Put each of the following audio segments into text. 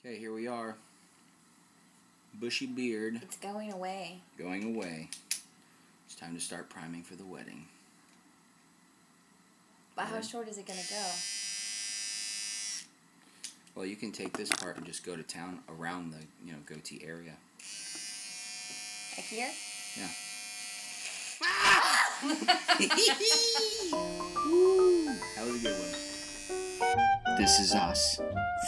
Okay, here we are. Bushy beard. It's going away. Going away. It's time to start priming for the wedding. But how short is it going to go? Well, you can take this part and just go to town around the, goatee area. Like here? Yeah. That was a good one. This is us.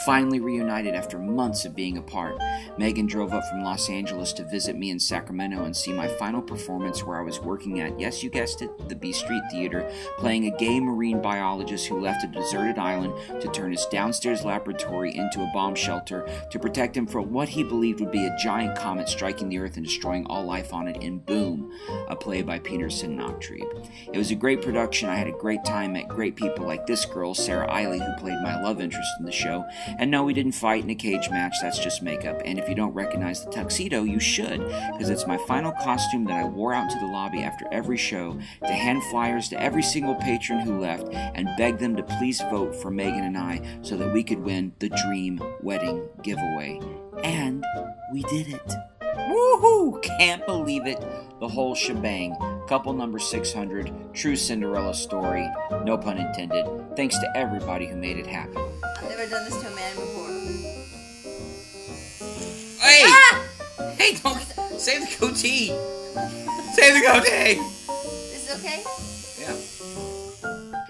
Finally reunited after months of being apart. Megan drove up from Los Angeles to visit me in Sacramento and see my final performance where I was working at, yes, you guessed it, the B Street Theater, playing a gay marine biologist who left a deserted island to turn his downstairs laboratory into a bomb shelter to protect him from what he believed would be a giant comet striking the Earth and destroying all life on it in Boom, a play by Peter Sinoctrieb. It was a great production. I had a great time, met great people like this girl, Sarah Eiley, who played my love interest in the show. And no, we didn't fight in a cage match, that's just makeup. And if you don't recognize the tuxedo, you should, because it's my final costume that I wore out into the lobby after every show to hand flyers to every single patron who left and beg them to please vote for Megan and I so that we could win the Dream Wedding giveaway. And we did it. Woohoo! Can't believe it. The whole shebang. Couple number 600. True Cinderella story. No pun intended. Thanks to everybody who made it happen. I've never done this to a man before. Hey! Ah! Hey, don't save the goatee! Save the goatee! Is it okay?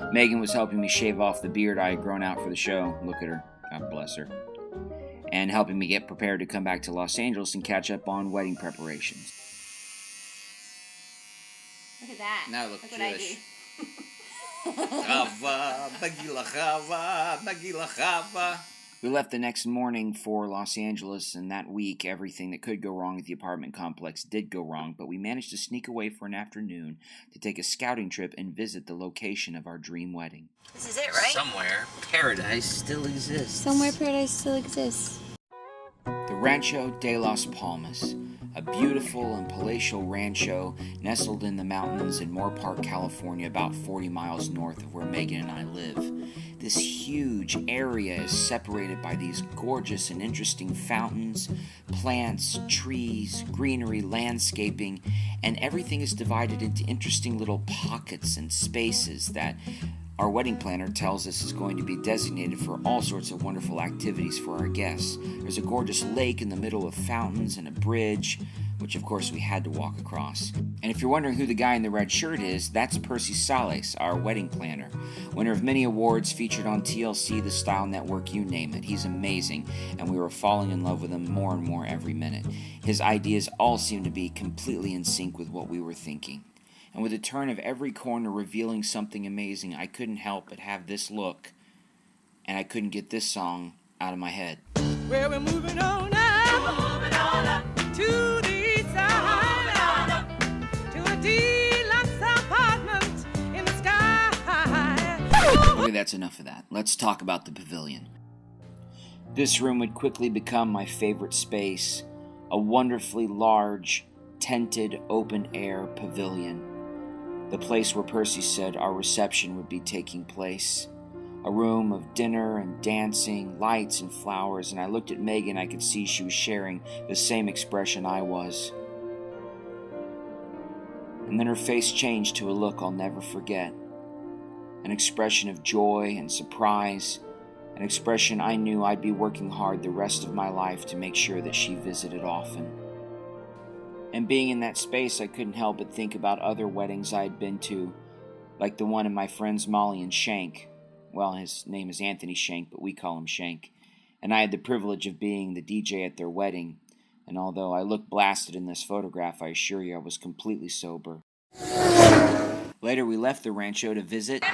Yeah. Megan was helping me shave off the beard I had grown out for the show. Look at her. God bless her. And helping me get prepared to come back to Los Angeles and catch up on wedding preparations. Look at that. Now look what I do. We left the next morning for Los Angeles, and that week, everything that could go wrong at the apartment complex did go wrong, but we managed to sneak away for an afternoon to take a scouting trip and visit the location of our dream wedding. This is it, right? Somewhere, paradise still exists. Somewhere paradise still exists. The Rancho de las Palmas, a beautiful and palatial rancho nestled in the mountains in Moore Park, California, about 40 miles north of where Megan and I live. This huge area is separated by these gorgeous and interesting fountains, plants, trees, greenery, landscaping, and everything is divided into interesting little pockets and spaces that our wedding planner tells us is going to be designated for all sorts of wonderful activities for our guests. There's a gorgeous lake in the middle of fountains and a bridge, which of course we had to walk across. And if you're wondering who the guy in the red shirt is, that's Percy Sales, our wedding planner. Winner of many awards, featured on TLC, The Style Network, you name it. He's amazing, and we were falling in love with him more and more every minute. His ideas all seemed to be completely in sync with what we were thinking. And with a turn of every corner revealing something amazing, I couldn't help but have this look, and I couldn't get this song out of my head. Well, we're moving on up, to the east side, to a deluxe apartment in the sky. Okay, that's enough of that. Let's talk about the pavilion. This room would quickly become my favorite space, a wonderfully large, tented, open-air pavilion. The place where Percy said our reception would be taking place. A room of dinner and dancing, lights and flowers, and I looked at Megan. I could see she was sharing the same expression I was. And then her face changed to a look I'll never forget. An expression of joy and surprise, an expression I knew I'd be working hard the rest of my life to make sure that she visited often. And being in that space, I couldn't help but think about other weddings I had been to, like the one of my friends Molly and Shank. Well, his name is Anthony Shank, but we call him Shank. And I had the privilege of being the DJ at their wedding. And although I look blasted in this photograph, I assure you I was completely sober. Later, we left the rancho to visit...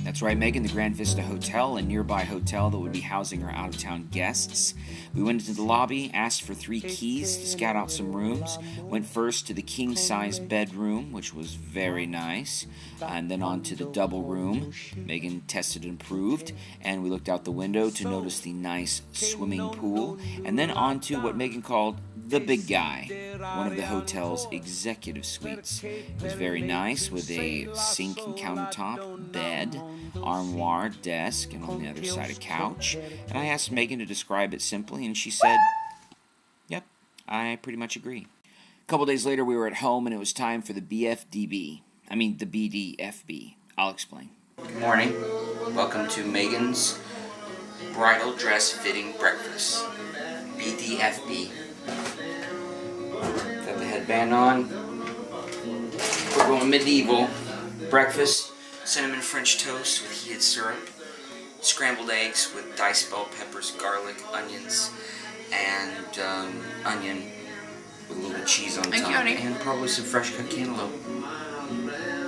That's right, Megan, the Grand Vista Hotel, a nearby hotel that would be housing our out-of-town guests. We went into the lobby, asked for 3 keys to scout out some rooms, went first to the king-size bedroom, which was very nice, and then on to the double room. Megan tested and approved, and we looked out the window to notice the nice swimming pool, and then on to what Megan called the big guy, one of the hotel's executive suites. It was very nice, with a sink and countertop, bed, armoire, desk, and on the other side a couch. And I asked Megan to describe it simply, and she said, yep, I pretty much agree. A couple days later, we were at home, and it was time for the BDFB. I'll explain. Good morning. Welcome to Megan's bridal dress fitting breakfast. BDFB. Got the headband on. We're going medieval. Breakfast, cinnamon French toast with heated syrup, scrambled eggs with diced bell peppers, garlic, onions, and onion with a little cheese on top, and probably some fresh cut cantaloupe.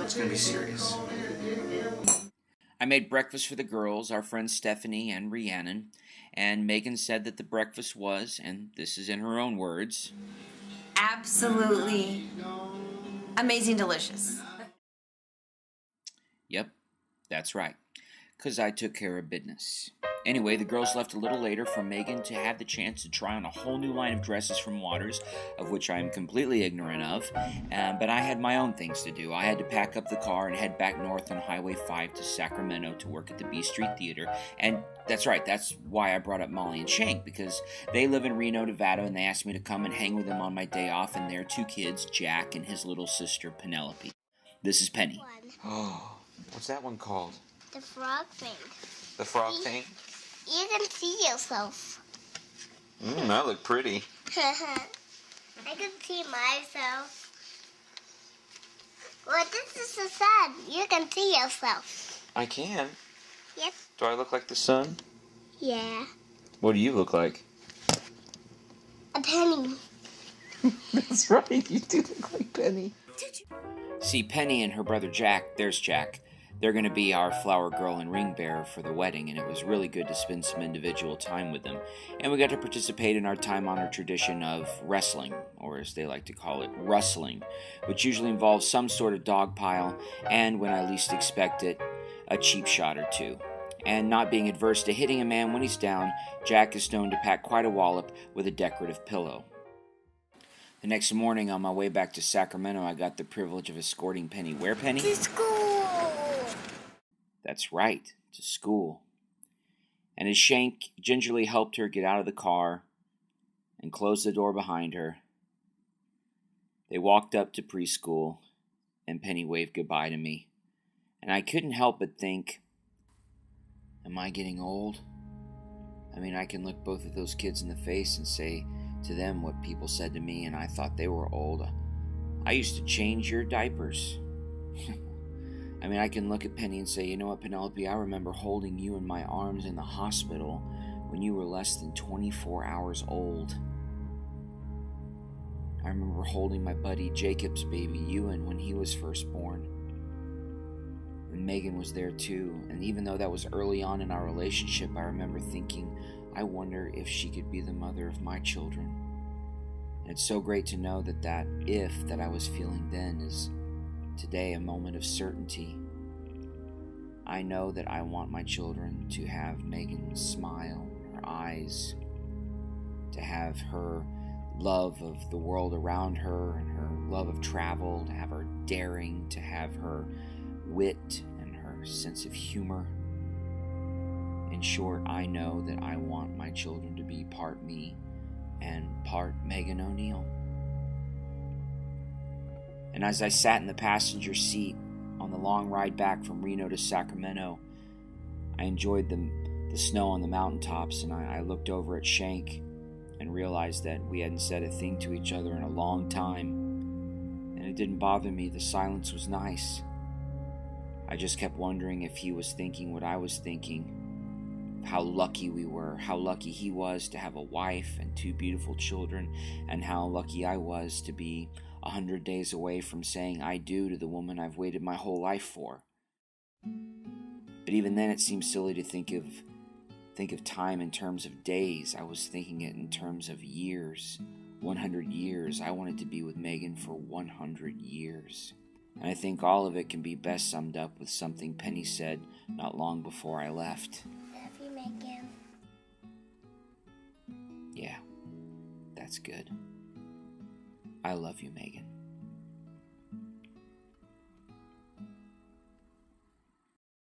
It's gonna be serious. I made breakfast for the girls, our friends Stephanie and Rhiannon, and Megan said that the breakfast was, and this is in her own words, Absolutely amazing, delicious. Yep, that's right, 'cause I took care of business. Anyway, the girls left a little later for Megan to have the chance to try on a whole new line of dresses from Waters, of which I am completely ignorant of, but I had my own things to do. I had to pack up the car and head back north on Highway 5 to Sacramento to work at the B Street Theater, and that's right, that's why I brought up Molly and Shank, because they live in Reno, Nevada, and they asked me to come and hang with them on my day off, and their two kids, Jack and his little sister, Penelope. This is Penny. Oh, what's that one called? The frog thing. The frog thing? You can see yourself. That looked pretty. I can see myself. Well, this is the sun. You can see yourself. I can. Yep. Do I look like the sun? Yeah. What do you look like? A penny. That's right, you do look like Penny. See, Penny and her brother Jack, there's Jack, they're going to be our flower girl and ring bearer for the wedding, and it was really good to spend some individual time with them. And we got to participate in our time-honored tradition of wrestling, or as they like to call it, rustling, which usually involves some sort of dog pile, and when I least expect it, a cheap shot or two. And not being adverse to hitting a man when he's down, Jack is known to pack quite a wallop with a decorative pillow. The next morning, on my way back to Sacramento, I got the privilege of escorting Penny. Where, Penny? To school. That's right, to school. And as Shank gingerly helped her get out of the car and closed the door behind her, they walked up to preschool, and Penny waved goodbye to me. And I couldn't help but think, am I getting old? I mean, I can look both of those kids in the face and say to them what people said to me, and I thought they were old. I used to change your diapers. I mean, I can look at Penny and say, you know what, Penelope, I remember holding you in my arms in the hospital when you were less than 24 hours old. I remember holding my buddy Jacob's baby, Ewan, when he was first born. And Megan was there too, and even though that was early on in our relationship, I remember thinking, I wonder if she could be the mother of my children. And it's so great to know that that if that I was feeling then is today a moment of certainty. I know that I want my children to have Megan's smile, her eyes, to have her love of the world around her and her love of travel, to have her daring, to have her wit and her sense of humor. In short, I know that I want my children to be part me and part Megan O'Neill. And as I sat in the passenger seat on the long ride back from Reno to Sacramento, I enjoyed the snow on the mountaintops, and I looked over at Shank and realized that we hadn't said a thing to each other in a long time. And it didn't bother me. The silence was nice. I just kept wondering if he was thinking what I was thinking. How lucky we were, how lucky he was to have a wife and two beautiful children, and how lucky I was to be 100 days away from saying I do to the woman I've waited my whole life for. But even then it seemed silly to think of time in terms of days. I was thinking it in terms of years. 100 years. I wanted to be with Megan for 100 years. And I think all of it can be best summed up with something Penny said not long before I left. Love you, Megan. Yeah, that's good. I love you, Megan.